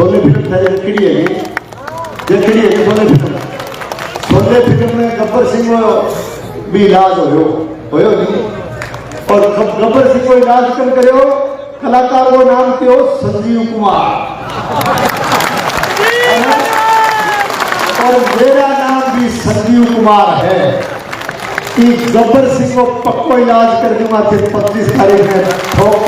Sholay film था देखी है शोले फिल्म में गब्बर सिंह भी इलाज होयो नहीं और गब्बर सिंह को इलाज कर करो कलाकार वो नाम के हो संजीव कुमार और मेरा नाम भी संजीव कुमार है कि गब्बर सिंह को पक्को इलाज कर दूंगा फिर 25 तारीख में ठोक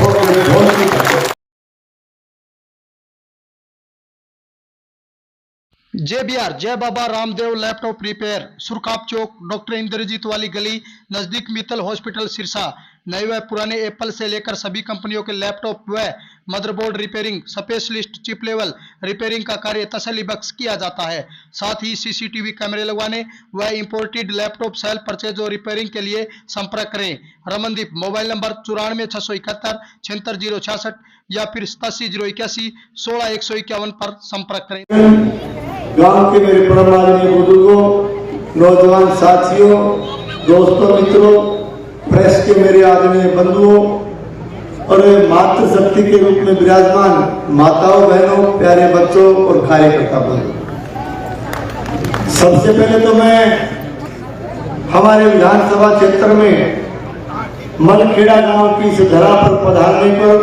जय बिहार जय बाबा रामदेव लैपटॉप रिपेयर सुरखाप चौक डॉक्टर इंद्रजीत वाली गली नजदीक मित्तल हॉस्पिटल सिरसा। नए व पुराने एप्पल से लेकर सभी कंपनियों के लैपटॉप व motherboard repairing specialist chip level repairing का कार्य तसल्ली बख्श किया जाता है। साथ ही सीसीटीवी कैमरे लगवाने व इंपोर्टेड लैपटॉप सेल परचेज और रिपेयरिंग के लिए संपर्क करें। रमनदीप मोबाइल नंबर 94 671 76066 या फिर 87 081 16 151 पर संपर्क करें। गांव के मेरे परम आदरणीय बुजुर्गों, नौजवान साथियों, दोस्तों, मित्रों, प्रेस के मेरे आदरणीय बंधुओं और मातृ शक्ति के रूप में विराजमान माताओं, बहनों, प्यारे बच्चों और कार्यकर्ता बंधुओं, सबसे पहले तो मैं हमारे विधानसभा क्षेत्र में मलखेड़ा गांव की इस धरा पर पधारने पर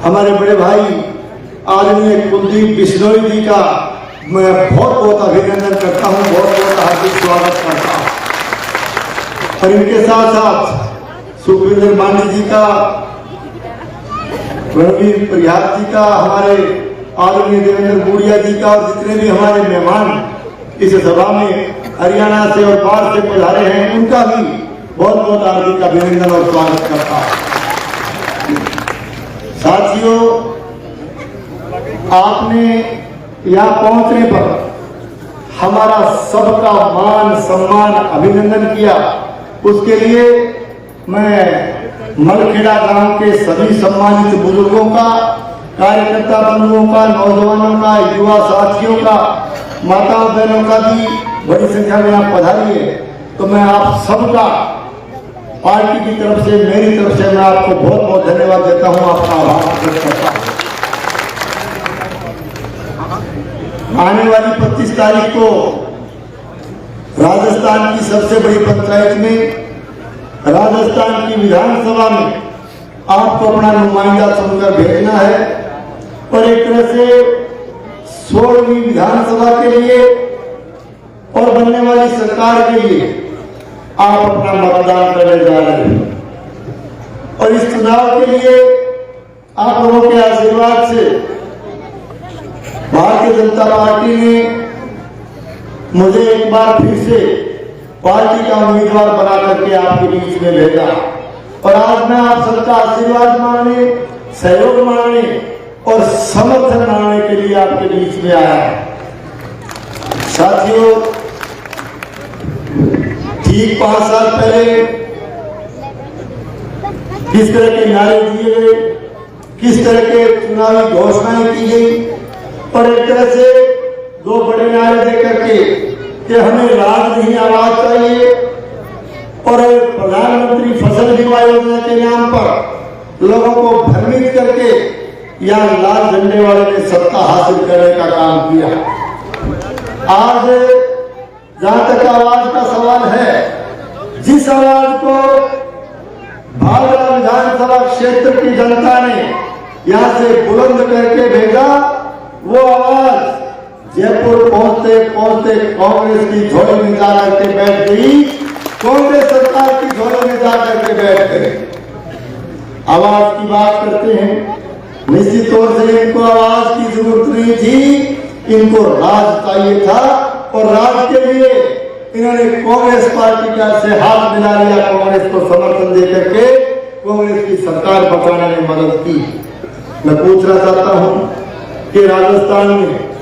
हमारे बड़े भाई आदरणीय कुलदीप बिश्नोई जी का मैं बहुत बहुत अभिनंदन करता हूं, बहुत बहुत हार्दिक स्वागत करता हूं। और इनके साथ साथ सुखविंदर मांडी जी का, रणवीर प्रयाग जी का, हमारे आदरणीय देवेंद्र गुड़िया जी का और जितने भी हमारे मेहमान इस सभा में हरियाणा से और बाहर से पधारे हैं उनका भी बहुत बहुत हार्दिक अभिनंदन और स्वागत करता हूं। साथियों, आपने यहाँ पहुंचने पर हमारा सबका मान सम्मान अभिनंदन किया, उसके लिए मैं मलखेड़ा गांव के सभी सम्मानित बुजुर्गों का, कार्यकर्ता बंधुओं का, नौजवानों का, युवा साथियों का, माताओं बहनों का भी बड़ी संख्या में आप पधारी है, तो मैं आप सबका पार्टी की तरफ से, मेरी तरफ से मैं आपको बहुत बहुत धन्यवाद देता हूं, आपका आभार व्यक्त करता हूं। आने वाली 25 तारीख को राजस्थान की सबसे बड़ी पंचायत में, राजस्थान की विधानसभा में आपको अपना नुमाइंदा चुनकर भेजना है और एक तरह से 16वीं विधानसभा के लिए और बनने वाली सरकार के लिए आप अपना मतदान करने जा रहे हैं। और इस चुनाव के लिए आप लोगों के आशीर्वाद से भारतीय जनता पार्टी ने मुझे एक बार फिर से पार्टी का उम्मीदवार बना करके आपके बीच में भेजा और आज मैं आप सबका आशीर्वाद मांगने, सहयोग मांगने और समर्थन मांगने के लिए आपके बीच में आया। साथियों, ठीक 5 साल पहले किस तरह के नारे दिए गए, किस तरह के चुनावी घोषणाएं की गई और एक तरह से 2 बड़े नारे दे करके कि हमें राज नहीं आवाज चाहिए और प्रधानमंत्री फसल बीमा योजना के नाम पर लोगों को भ्रमित करके या लाल झंडे वाले ने सत्ता हासिल करने का काम किया। आज जहां तक आवाज का सवाल है, जिस आवाज को भागरा विधानसभा क्षेत्र की जनता ने यहां से बुलंद करके भेजा, वो आवाज जयपुर पहुंचते पहुंचते कांग्रेस की झोली में जाकर के बैठ गई, कांग्रेस सरकार की झोली में जाकर के बैठ गए। आवाज की बात करते हैं, निश्चित तौर से इनको आवाज की जरूरत नहीं थी, इनको राज चाहिए था और राज के लिए इन्होंने कांग्रेस पार्टी का से हाथ मिला लिया, कांग्रेस को समर्थन देकर के कांग्रेस की सरकार बचाने में मदद की। मैं पूछना चाहता हूं कि राजस्थान में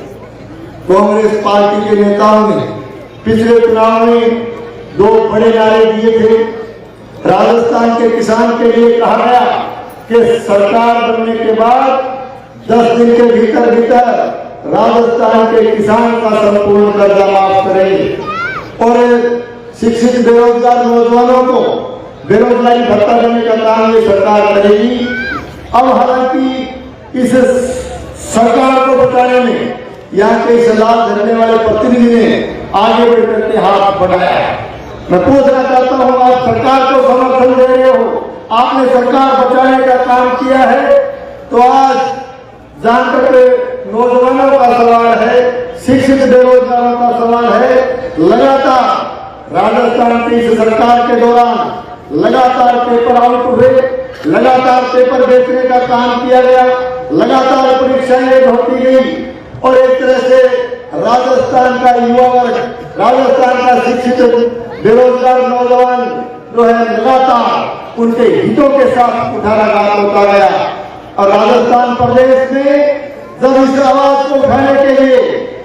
कांग्रेस पार्टी के नेताओं ने पिछले चुनाव में 2 बड़े नारे दिए थे। राजस्थान के किसान के लिए कहा गया कि सरकार बनने के बाद 10 दिन के भीतर राजस्थान के किसान का संपूर्ण कर्जा माफ करेंगे और शिक्षित बेरोजगार नौजवानों को बेरोजगारी भत्ता देने का काम ये सरकार करेगी। अब हालांकि इस सरकार को बचाने में यहाँ के इस लाभ धरने वाले प्रतिनिधि ने आगे बढ़ करके हाथ बढ़ाया है। मैं पूछना चाहता हूँ, आप सरकार को समर्थन दे रहे हो, आपने सरकार बचाने का काम किया है, तो आज जहां तक नौजवानों का सवाल है, शिक्षित बेरोजगारों का सवाल है, लगातार राजस्थान की इस सरकार के दौरान लगातार पेपर आउट हुए, लगातार पेपर बेचने का काम किया गया, लगातार परीक्षाएं होती गई और एक तरह से राजस्थान का युवा वर्ग, राजस्थान का शिक्षित बेरोजगार नौजवान जो है लगातार उनके हितों के साथ उठाना होता गया। और राजस्थान प्रदेश में जब इस आवाज को उठाने के लिए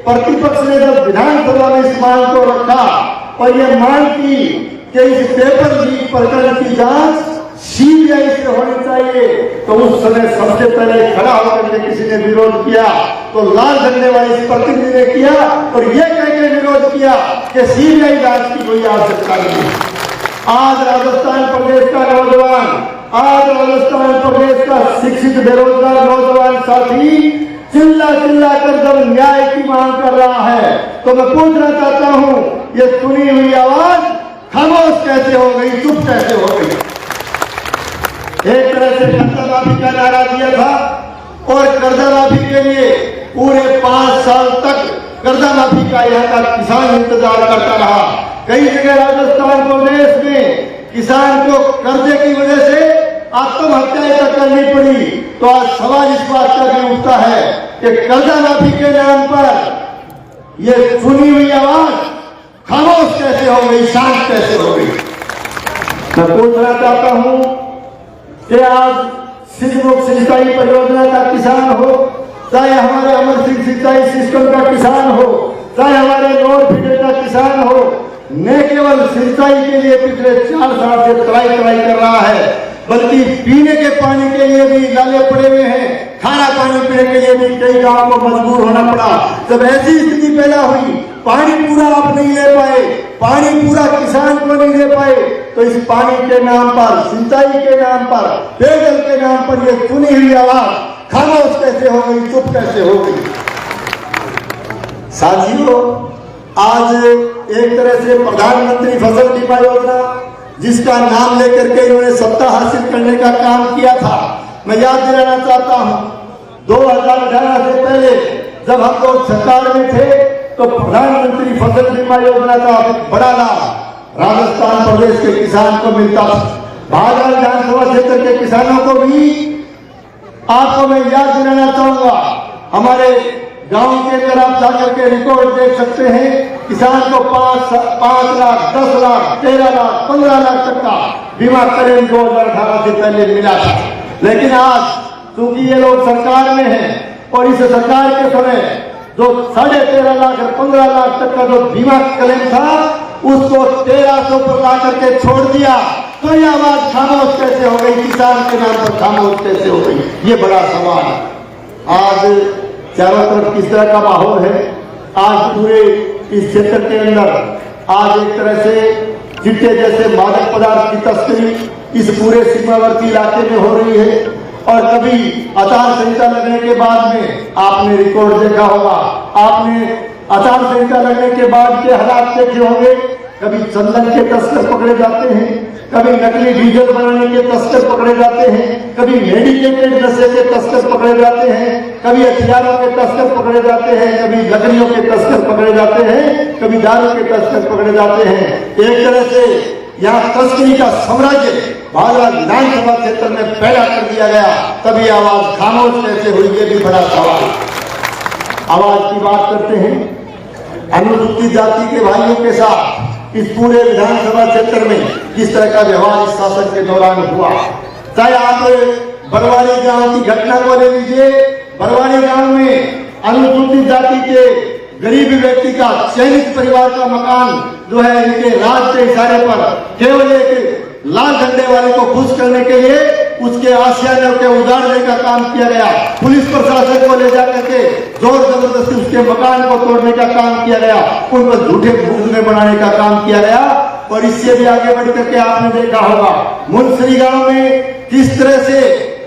प्रतिपक्ष ने जब विधानसभा में इस मांग को रखा और ये मांग की कि इस पेपर लीक प्रकरण की जांच सीबीआई से होनी चाहिए, तो उस समय सबसे पहले खड़ा होकर के किसी ने विरोध किया, तो लाल झंडे वाले इस प्रतिनिधि ने किया और ये कह के विरोध किया कि सीबीआई जांच की कोई आवश्यकता नहीं। आज राजस्थान प्रदेश का नौजवान, आज राजस्थान प्रदेश का शिक्षित बेरोजगार नौजवान साथी चिल्ला चिल्ला कर जब न्याय की मांग कर रहा है, तो मैं पूछना चाहता हूं, ये सुनी हुई आवाज खामोश कैसे हो गई, चुप कैसे हो गई? एक तरह से कर्जा माफी का नारा दिया था और कर्जा माफी के लिए पूरे 5 साल तक कर्जा माफी का यहाँ का किसान इंतजार करता रहा। कई जगह राजस्थान प्रदेश में किसान को कर्जे की वजह से आत्महत्या तक करनी पड़ी। तो आज सवाल इस बात का भी उठता है कि कर्जा माफी के नाम पर ये सुनी हुई आवाज खामोश कैसे हो गई, शांत कैसे हो गई? मैं पूछना चाहता हूं कि आज सिद्धमुख सिंचाई परियोजना का किसान हो, चाहे हमारे अमर सिंह सिंचाई सिस्टम का किसान हो, चाहे हमारे नोर फीडर का किसान हो, न केवल सिंचाई के लिए पिछले 4 साल से ट्राई कर रहा है, बल्कि पीने के पानी के लिए भी लाले पड़े हुए हैं, खाना पानी पीने के लिए भी कई गांव को मजबूर होना पड़ा। जब ऐसी स्थिति पैदा हुई, पानी पूरा आप नहीं ले पाए, पानी पूरा किसान को नहीं दे पाए, तो इस पानी के नाम पर, सिंचाई के नाम पर, पेयजल के नाम पर ये सुनी हुई आवाज खामोश कैसे हो गई, चुप कैसे हो गई? साथियों, आज एक तरह से प्रधानमंत्री फसल बीमा योजना, जिसका नाम लेकर के इन्होंने सत्ता हासिल करने का काम किया था, मैं याद दिलाना चाहता हूं 2018 से पहले जब हम लोग सरकार में थे तो प्रधानमंत्री फसल बीमा योजना का बड़ा लाभ राजस्थान प्रदेश के किसान को मिलता था। भागल विधानसभा क्षेत्र के किसानों को भी आपको मैं याद दिलाना चाहूंगा, हमारे गांव के अंदर आप जाकर के रिकॉर्ड देख सकते हैं, किसान को 5 लाख, 10 लाख, 13 लाख, 15 लाख तक का बीमा कलेम 2018 से पहले मिला था। लेकिन आज क्योंकि ये लोग सरकार में हैं और इस सरकार के समय जो 13.5 लाख और 15 लाख तक का जो बीमा क्लेम था, उसको 1300 पर ला करके छोड़ दिया, तो ये आवाज खामोश कैसे हो गई, किसान के नाम पर खामोश कैसे हो गई? ये बड़ा सवाल है। आज चारों तरफ किस तरह का माहौल है? आज पूरे इस क्षेत्र के अंदर आज एक तरह से चिट्टे जैसे मादक पदार्थ की तस्करी इस पूरे सीमावर्ती इलाके में हो रही है। और कभी आचार संहिता लगने के बाद में आपने रिकॉर्ड देखा होगा, आपने आचार संहिता लगने के बाद के हालात देखे होंगे, कभी चंदन के तस्कर पकड़े जाते हैं, कभी नकली डीजल बनाने के तस्कर पकड़े जाते हैं, कभी मेडिकेटेड नशे के तस्कर पकड़े जाते हैं, कभी हथियारों के तस्कर पकड़े जाते हैं, कभी लकड़ियों के तस्कर पकड़े जाते हैं, कभी दारू के तस्कर पकड़े जाते हैं। एक तरह से यहाँ तस्करी का साम्राज्य भागल विधानसभा क्षेत्र में पैदा कर दिया गया। तभी आवाज खामोश कैसे हुई, ये भी बड़ा सवाल। आवाज की बात करते हैं, अनुसूचित जाति के भाइयों के साथ इस पूरे विधानसभा क्षेत्र में किस तरह का व्यवहार इस शासन के दौरान हुआ। चाहे आप बरवाड़ी गांव की घटना को ले लीजिए, बरवाड़ी गांव में अनुसूचित जाति के गरीब व्यक्ति का चयनित परिवार का मकान जो है इनके राज के इशारे पर केवल एक लाल झंडे वाले को खुश करने के लिए उसके आशियाने के उजाड़ने का काम किया गया। पुलिस प्रशासन को ले जाकर के जोर जबरदस्ती उसके मकान को तोड़ने का काम किया गया, उन पर झूठे मुकदमे बनाने का काम किया गया। और इससे भी आगे बढ़ करके आपने देखा होगा मुंसरी गांव में किस तरह से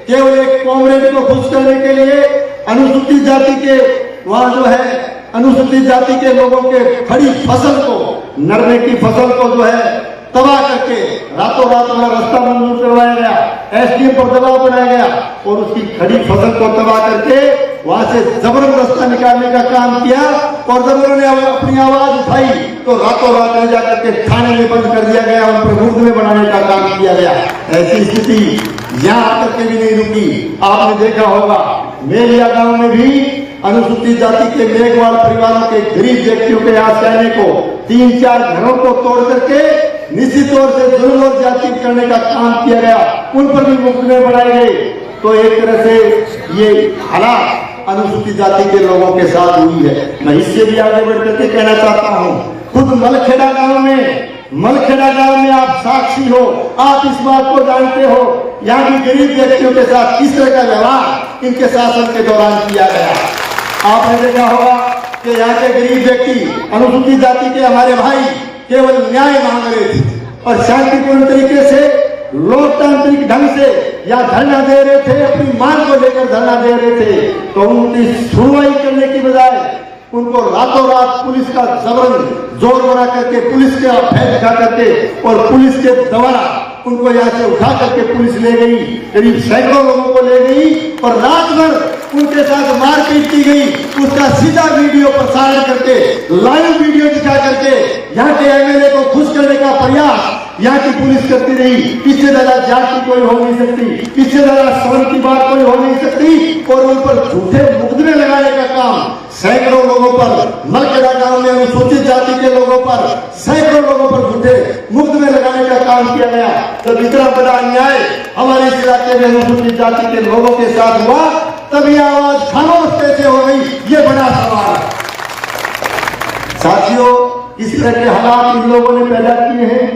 केवल एक कॉमरेड को खुश करने के लिए अनुसूचित जाति के वहाँ जो है अनुसूचित जाति के लोगों के खड़ी फसल को, नरमे की फसल को जो है तबाह करके रातों रात वहाँ रास्ता मंजूर करवाया गया, एसडीएम पर दबाव बनाया गया और उसकी खड़ी फसल को तबाह करके वहां से जबरन रास्ता निकालने का काम किया। और जब उन्होंने अपनी आवाज उठाई तो रातों रात ले जाकर के थाने में बंद कर दिया गया, उन पर मुकदमे बनाने का काम किया गया। ऐसी स्थिति यहाँ आकर के भी नहीं रुकी। आपने देखा होगा मेलिया गांव में भी अनुसूचित जाति के मेघवाल परिवारों के गरीब व्यक्तियों के आश्रय को 3-4 घरों को तोड़ करके निश्चित तौर से जुल्म और ज्यादती करने का काम किया गया, उन पर भी मुकदमे बनाए गए। तो एक तरह से ये हालात अनुसूचित जाति के लोगों के साथ हुई है। मैं इससे भी आगे बढ़ करके कहना चाहता हूँ, खुद मलखेड़ा गांव में आप साक्षी हो, आप इस बात को जानते हो यहाँ की गरीब व्यक्तियों के साथ किस तरह का व्यवहार इनके शासन के दौरान किया गया। आपने देखा होगा कि यहाँ के गरीब व्यक्ति अनुसूचित जाति के हमारे भाई केवल न्याय मांग रहे थे और शांतिपूर्ण तरीके से लोकतांत्रिक ढंग से या धरना दे रहे थे, अपनी मांग को लेकर धरना दे रहे थे। तो उनकी सुनवाई करने की बजाय उनको रातों रात पुलिस का जबरन जोर बना करके, पुलिस के फैल दिखा करके और पुलिस के द्वारा उनको यहाँ से उठा करके पुलिस ले गई, करीब सैकड़ों लोगों को ले गई और रात भर उनके साथ मारपीट की गई। उसका सीधा वीडियो प्रसारण करके, लाइव वीडियो दिखा करके यहाँ के एमएलए को खुश करने का प्रयास यहाँ की पुलिस करती रही। इससे ज्यादा जाति कोई हो नहीं सकती, इससे ज्यादा शर्म की बात कोई हो नहीं सकती। और उन पर झूठे मुकदमे लगाने का काम सैकड़ों लोगों पर, मलखेड़ा गांव में अनुसूचित जाति के लोगों पर सैकड़ों लोगों पर झूठे मुकदमे लगाने का काम किया गया। जब इतना बड़ा अन्याय हमारे इस इलाके में अनुसूचित जाति के लोगों के साथ हुआ, तभी आवाज खामोश कैसे हो गई, ये बड़ा सवाल है। साथियों, इस तरह के हालात इन लोगों ने पैदा किए हैं,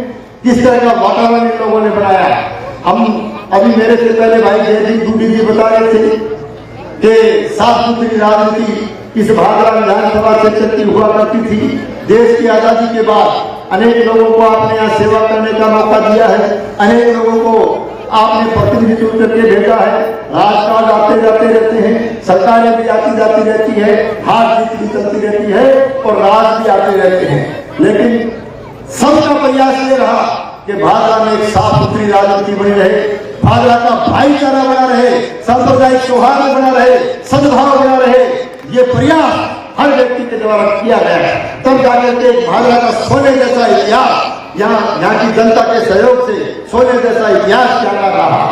किस तरह का वातावरण इन लोगों ने बनाया। हम अभी मेरे से पहले भाई जयदीप दूबी जी बता रहे थे कि साफ सुथरी राजनीति इस भादरा विधानसभा से चलती हुआ करती थी। देश की आजादी के बाद अनेक लोगों को आपने यहाँ सेवा करने का मौका दिया है, अनेक लोगों को आपने प्रतिनिधित्व करके भेजा है। राजकाज आते जाते रहते हैं, सरकारें भी आती जाती रहती है, हार जीत भी चलती रहती है और राज भी आते रहते हैं, लेकिन सबका प्रयास ये रहा कि भादरा में एक साफ सुथरी राजनीति बनी रहे, भादरा का भाईचारा बना रहे, सांप्रदायिक सौहार्द बना रहे, सद्भाव बना रहे। ये प्रयास हर व्यक्ति के द्वारा किया गया है। तब जाकर के भादरा का सोने जैसा इतिहास यहाँ की जनता के सहयोग से सोने जैसा इतिहास क्या कर रहा।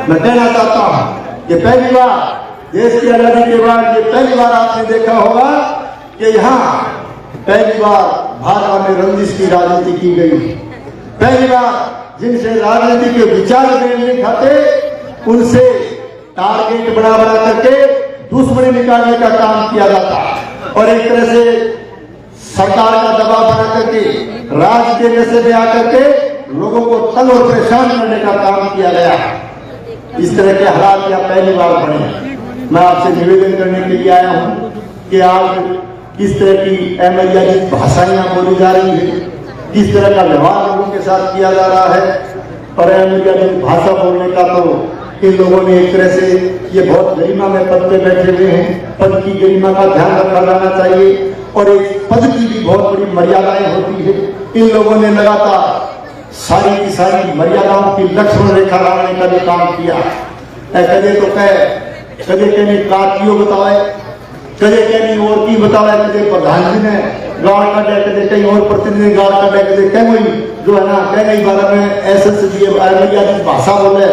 मैं कहना चाहता हूँ कि पहली बार देश की आजादी के बाद ये पहली बार आपने देखा होगा कि यहाँ पहली बार भादरा में रंजिश की राजनीति की गई। पहली बार जिनसे राजनीति के विचार नहीं खाते उनसे टारगेट बना करके दुश्मनी निकालने का काम किया जाता और एक तरह से सरकार का दबाव बना करके राज्य के नशे में आकर के लोगों को तंग और परेशान करने का काम किया गया। इस तरह के हालात यहाँ पहली बार बने। मैं आपसे निवेदन करने के लिए आया हूँ कि आज किस तरह की अमर्यादित भाषाएं बोली जा रही है, किस तरह का व्यवहार लोगों के साथ किया जा रहा है। और अमर्यादित भाषा बोलने का तो इन लोगों ने एक तरह से ये बहुत गरिमा में पद पे बैठे हुए हैं, पद की गरिमा का ध्यान रखा जाना चाहिए और एक पद की भी बहुत बड़ी मर्यादाएं होती है। इन लोगों ने लगातार सारी की सारी मर्यादाओं की लक्ष्मण रेखा लाने का भी काम किया। कदे तो कदे कहने काटियों बताए, कदे कहनी और की बताए, कदे प्रधानमंत्री ने गाड़ काटे, कदे कहीं और प्रतिनिधि गाड़ काटे, कदे कहीं जो है ना कहने बारे में ऐसे भाषा बोले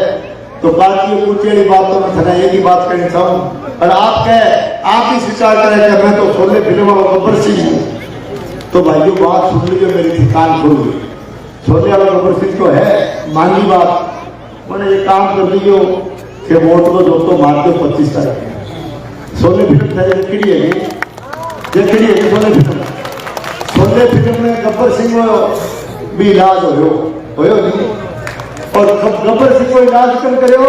तो बात की पूछे वाली बात तो मैं था एक ही बात कहना चाहूँ। और आप इस विचार करें कि मैं तो सोने फिल्म वाला गब्बर सिंह हूँ, तो भाइयों बात सुन लीजिए, मेरी कान खोल ली। सोने वाला गब्बर सिंह तो है मांगी बात, मैंने ये काम कर दियो कि वोट को दोस्तों मार दो 25 तारीख। सोने फिल्म जखड़ी है सोने फिल्म में गब्बर सिंह भी इलाज हो नहीं। और गब्बर सिंह को इलाज कर करे हो,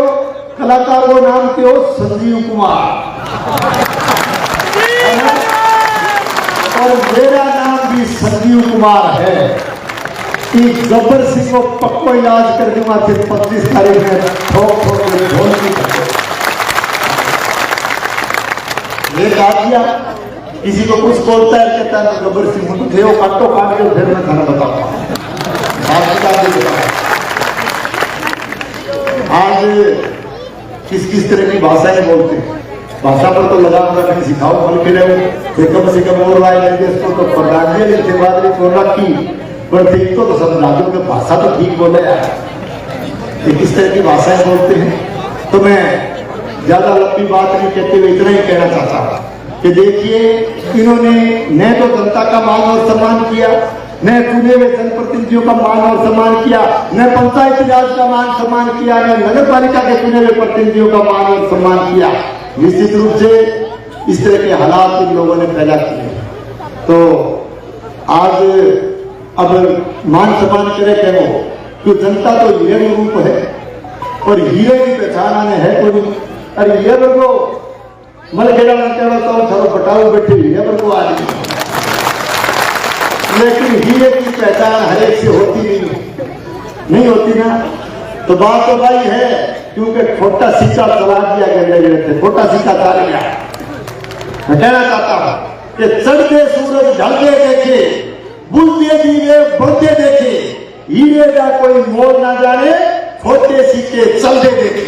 कलाकार वो नाम के हो संजीव कुमार और मेरा नाम भी संजीव कुमार है। कि गब्बर सिंह को पक्को इलाज कर दूंगा फिर 25 तारीख में ठोक ढोल की। ये काट दिया, किसी को कुछ बोलता है, कहता है मैं गब्बर सिंह हूं, थे वो काटो, काट के फिर मैं खाना बताऊंगा। आज किस किस तरह की भाषाएं बोलते हैं, भाषा पर तो लगा रखने सिखाओ, बल्कि रहे कम से कम और वाले को तो प्रधान जी बाद में कोरोना की पर ठीक तो सब राज्यों में भाषा तो ठीक बोले यार, ये किस तरह की भाषाएं बोलते हैं। तो मैं ज्यादा लंबी बात नहीं कहते हुए इतना ही कहना चाहता हूं कि देखिए, इन्होंने न तो जनता का मान और सम्मान किया, न चुने हुए जनप्रतिनिधियों का मान और सम्मान किया, न पंचायती राज का मान सम्मान किया, न नगर पालिका के चुने हुए प्रतिनिधियों का मान और सम्मान किया। निश्चित रूप से इस तरह के हालात इन लोगों ने पैदा किए। तो आज अब मान सम्मान करे क्या वो, क्यों जनता तो हीरे रूप है और हीरे की पहचान आने है कोई। अरे हीरे पर को मल खेला थोड़ा बटाऊ बैठे हीरे पर को आ रही, लेकिन हीरे की पहचान हर एक से होती नहीं होती ना। तो बात तो भाई है, क्योंकि छोटा सिक्का चला दिया गया, छोटा सिक्का चल गया। मैं कहना चाहता हूं कि चढ़ते सूरज ढलते देखे, बुलते दीवे बढ़ते देखे, हीरे का कोई मोल ना जाने, छोटे सिक्के चलते देखे।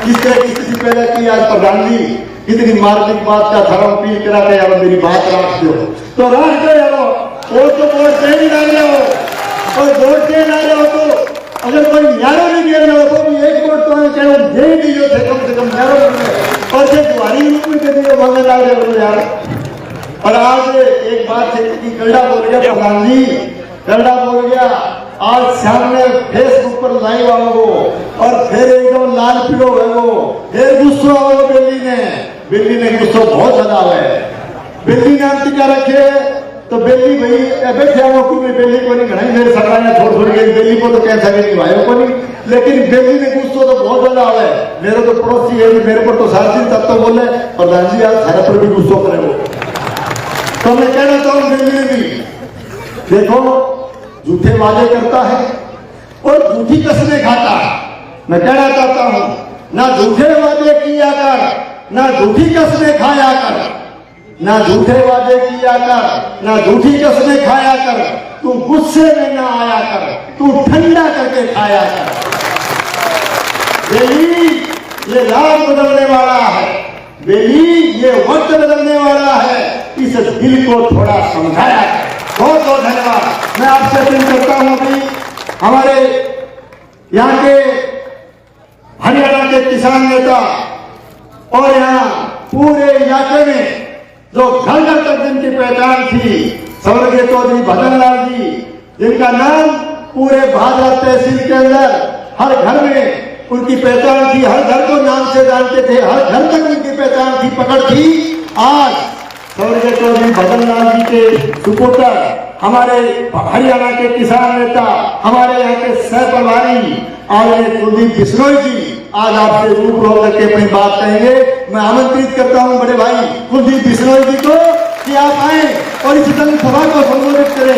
किस तरह की स्थिति पैदा की आज प्रधान जी, कितनी मार्मिक बात का धर्म अपील करा के यार मेरी बात राख दो, तो राख दो यारो, वो तो वोट दे ही ना रहे हो, और वोट दे ना रहे हो तो अगर कोई न्यारो नहीं दे रहा हो तो भी एक वोट तो कहो दे ही दीजिए थे कम से कम न्यारो, और जो दुआरी रूप में दे दिए मांगने लग रहे हो यार। और आज एक बात है कि गलडा बोल गया प्रधान जी, गलडा बोल गया, आज सामने फेसबुक पर लाइव आओ और फिर एकदम लाल पीड़ो है वो, फिर गुस्सा आओ बिल्ली ने गुस्सा बहुत ज्यादा है। बिल्ली नाम टीका रखे तो बिल्ली भाई बैठे आओ कि मैं बिल्ली को नहीं घना मेरे सरकार छोड़ गई, बिल्ली को तो कैसा भी नहीं भाई को नहीं, लेकिन बिल्ली ने गुस्सा तो बहुत ज्यादा है। मेरे तो पड़ोसी है, मेरे पर तो सारा दिन तब तो बोले प्रधान जी आज सारे पर भी गुस्सा करे वो। तो मैं कहना चाहूँ बिल्ली ने भी देखो झूठे वादे करता है और झूठी कसमें खाता है। मैं कहना चाहता हूं ना झूठे वादे किया कर, ना झूठी कसमें खाया कर, ना झूठे वादे किया कर, ना झूठी कसमें खाया कर, तू गुस्से में ना आया कर, तू ठंडा करके खाया कर। बेली ये रात बदलने वाला है, बेली ये वक्त बदलने वाला है, इस दिल को थोड़ा समझाया कर। बहुत बहुत धन्यवाद। मैं आपसे अपील करता हूं कि हमारे यहाँ के हरियाणा के किसान नेता और यहाँ पूरे इलाके में जो घर घर तक जिनकी पहचान थी, स्वर्गीय चौधरी भजन लाल जी, जिनका नाम पूरे भाजपा तहसील के अंदर हर घर में उनकी पहचान थी, हर घर को नाम से जानते थे, हर घर तक उनकी पहचान थी, पकड़ थी। आज स्वर्गीय चौधरी भजन लाल जी के सुपुत्र हमारे हरियाणा के किसान नेता, हमारे यहाँ के सह प्रभारी और कुलदीप बिश्नोई जी आज आपसे रूबरू होकर के अपनी बात कहेंगे। मैं आमंत्रित करता हूँ बड़े भाई कुलदीप बिश्नोई जी को कि आप आए और इस जनसभा को संबोधित करें।